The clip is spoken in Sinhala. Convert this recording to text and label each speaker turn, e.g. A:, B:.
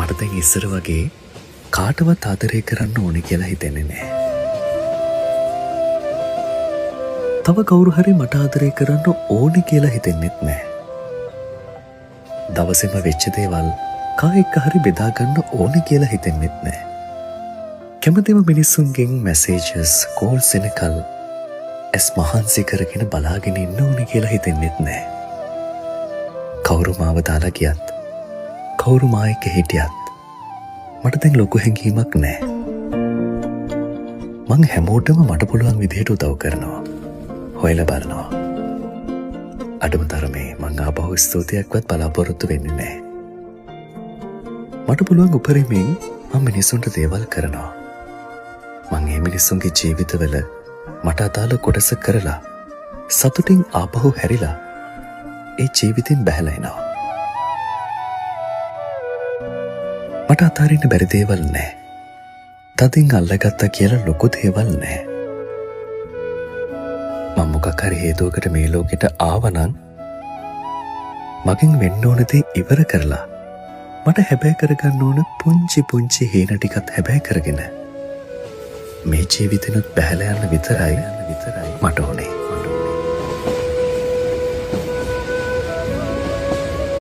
A: මට දැන් ඉස්සර වගේ කාටවත් ආදරය කරන්න ඕනේ කියලා හිතෙන්නේ නැහැ. තව කවුරු හරි මට ආදරය කරන්න ඕනේ කියලා හිතෙන්නෙත් නැහැ. දවසේම වෙච්ච දේවල් කා එක්ක හරි බෙදා ගන්න ඕනේ කියලා හිතෙන්නෙත් නැහැ. කැමතිම මිනිස්සුන්ගෙන් මැසේජස් කෝල්ස් එනකල් ඇස් මහන්සි කරගෙන බලාගෙන ඉන්න ඕනේ කියලා හිතෙන්නෙත් නැහැ. කවුරු මාව දාලා ගියත් කවුරු මා එක්ක හිටියත් මට දැන් ලොකු හැඟීමක් නැහැ. මං හැමෝටම මට පුළුවන් විදිහට උදව් කරනවා. හොයලා බලනවා. අඩුම තරමේ මං ආපහු ස්තුතියක්වත් බලාපොරොත්තු වෙන්නේ නැහැ. මට පුළුවන් උපරිමයෙන් මම මිනිසුන්ට දේවල් කරනවා. මං ඒ මිනිස්සුන්ගේ ජීවිතවල මට අදාළ කොටස කරලා සතුටින් ආපහු හැරිලා ඒ ජීවිතෙන් බැහැලා එනවා. මට අතාරින්න බැරි දේවල් නැහැ. තදින් අල්ලගත්තා කියලා ලොකු දේවල් නැහැ. මම මොකක් හරි හේතුවකට මේ ලෝකෙට ආවනම් මගෙන් වෙන්න ඕන දේ ඉවර කරලා මට හැබෑ කරගන්න ඕන පුංචි පුංචි හේන ටිකත් හැබෑ කරගෙන මේ ජීවිතෙනුත් බැහැලා යන්න විතරයි මට ඕනේ.